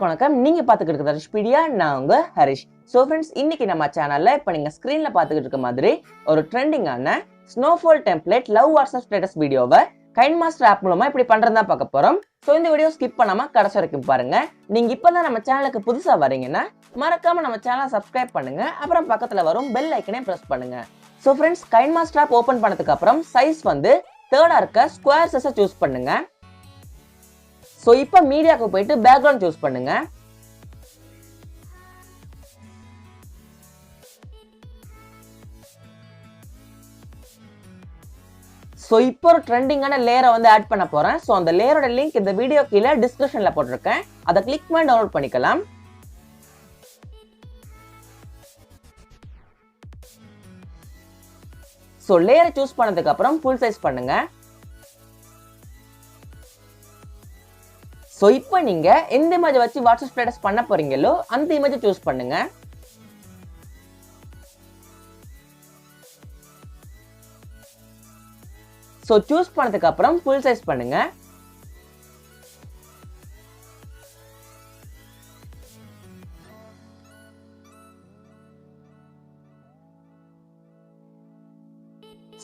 எல்லாருக்கும் வணக்கம். நீங்க பாத்துக்கிட்டு இருக்கிறது ஹரிஷ்பீடியா. நான் உங்க ஹரிஷ். சோ ஃப்ரெண்ட்ஸ், இன்னைக்கு நம்ம சேனல்ல இப்ப நீங்க ஸ்கிரீன்ல பாத்துக்கிட்டு இருக்க மாதிரி ஒரு ட்ரெண்டிங்கான snowfall template love WhatsApp status வீடியோவை கைன்மாஸ்டர் ஆப் மூலமா இப்படி பண்றதா பார்க்க போறோம். சோ இந்த வீடியோ ஸ்கிப் பண்ணாம கடைசி வரைக்கும் பாருங்க. நீங்க இப்பதான் நம்ம சேனலுக்கு புதுசா வரீங்கன்னா மறக்காம நம்ம சேனலை சப்ஸ்கிரைப் பண்ணுங்க. அப்புறம் பக்கத்துல வரும் பெல் ஐக்கனை பிரஸ் பண்ணுங்க. So friends, KineMaster app open பண்ணதுக்கு அப்புறம் சைஸ் வந்து தேர்டா இருக்க ஸ்கொயர் சைஸை சூஸ் பண்ணுங்க. சோ இப்போ மீடியாக்கு போயிட்டு பேக்ரவுண்ட் சூஸ் பண்ணுங்க. சோ இப்போ ஒரு ட்ரெண்டிங்கான லேயரை வந்து ஆட் பண்ண போறேன். சோ அந்த லேயரோட லிங்க் இந்த வீடியோ கீழே டிஸ்கிரிப்ஷன்ல போட்டிருக்கேன். அதை கிளிக் பண்ணி டவுன்லோட் பண்ணிக்கலாம். சோ லேயரை சூஸ் பண்ணதுக்கு அப்புறம் ஃபுல் சைஸ் பண்ணுங்க. சோ இப்போ நீங்க எந்த இமேஜ் வச்சு வாட்ஸ்அப் ஸ்டேட்டஸ் பண்ண போறீங்களோ அந்த இமேஜை சூஸ் பண்ணுங்க. சோ சூஸ் பண்ணதுக்கு அப்புறம் ஃபுல் சைஸ் பண்ணுங்க.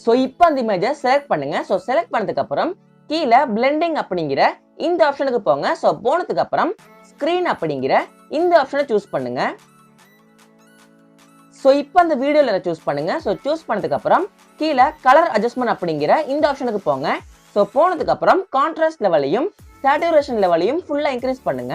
சோ இப்போ அந்த இமேஜை செலக்ட் பண்ணுங்க. சோ செலக்ட் பண்ணதுக்கு அப்புறம் கீழே பிளெண்டிங் அப்படிங்கிற இந்த ஆப்ஷனுக்கு போங்க. சோ போனதுக்கு அப்புறம் ஸ்கிரீன் அப்படிங்கிற இந்த ஆப்ஷனை சூஸ் பண்ணுங்க. சோ இப்போ அந்த வீடியோல சூஸ் பண்ணுங்க. சோ சூஸ் பண்ணதுக்கு அப்புறம் கீழே கலர் அட்ஜஸ்ட்மென்ட் அப்படிங்கிற இந்த ஆப்ஷனுக்கு போங்க. சோ போனதுக்கு அப்புறம் கான்ட்ராஸ்ட் லெவலையும் சேச்சுரேஷன் லெவலையும் ஃபுல்லா இன்க்ரீஸ் பண்ணுங்க.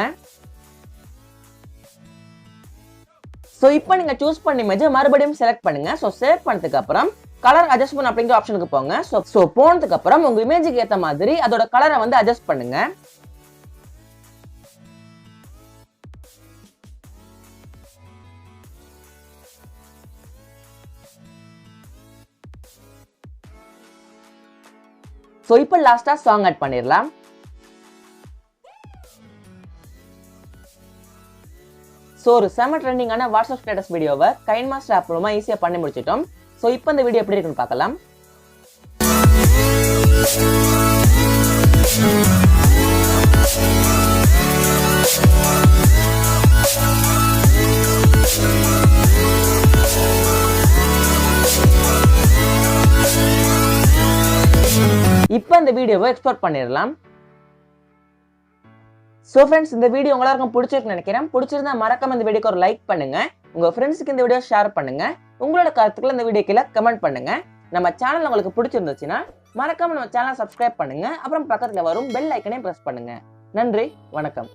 சோ இப்போ நீங்க சூஸ் பண்ண இமேஜை மறுபடியும் செலக்ட் பண்ணுங்க. சோ செலக்ட் பண்ணதுக்கு அப்புறம் கலர் அட்ஜஸ்ட்மென்ட் அப்படிங்கிற ஆப்ஷனுக்கு போங்க. சோ போனதுக்கு அப்புறம் உங்க இமேஜுக்கு ஏத்த மாதிரி அதோட கலரை வந்து அட்ஜஸ்ட் பண்ணுங்க. சோ இப்போ லாஸ்டா சாங் ஆட் பண்ணிரலாம். சோ ஒரு செம ட்ரெண்டிங்கான வாட்ஸ்அப் ஸ்டேட்டஸ் வீடியோவை கைன்மாஸ்டர் ஆப் மூலமா ஈஸியா பண்ணி முடிச்சிட்டோம். சோ இப்போ இந்த வீடியோ எப்படி இருக்குன்னு பார்க்கலாம். இப்போ இந்த வீடியோவை எக்ஸ்போர்ட் பண்ணிடலாம். சோ ஃப்ரெண்ட்ஸ், இந்த வீடியோ எல்லாருக்கும் பிடிச்சிருக்குன்னு நினைக்கிறேன். பிடிச்சிருந்தா மறக்காம இந்த வீடியோக்கு ஒரு லைக் பண்ணுங்க. உங்க ஃப்ரெண்ட்ஸ்க்கு இந்த வீடியோ ஷேர் பண்ணுங்க. உங்களோட கருத்துக்களை இந்த வீடியோ கீழே கமெண்ட் பண்ணுங்க. நம்ம சேனல் உங்களுக்கு பிடிச்சிருந்துச்சுன்னா மறக்காம நம்ம சேனலை சப்ஸ்கிரைப் பண்ணுங்க. அப்புறம் பக்கத்துல வரும் பெல் ஐக்கனையும் பிரஸ் பண்ணுங்க. நன்றி, வணக்கம்.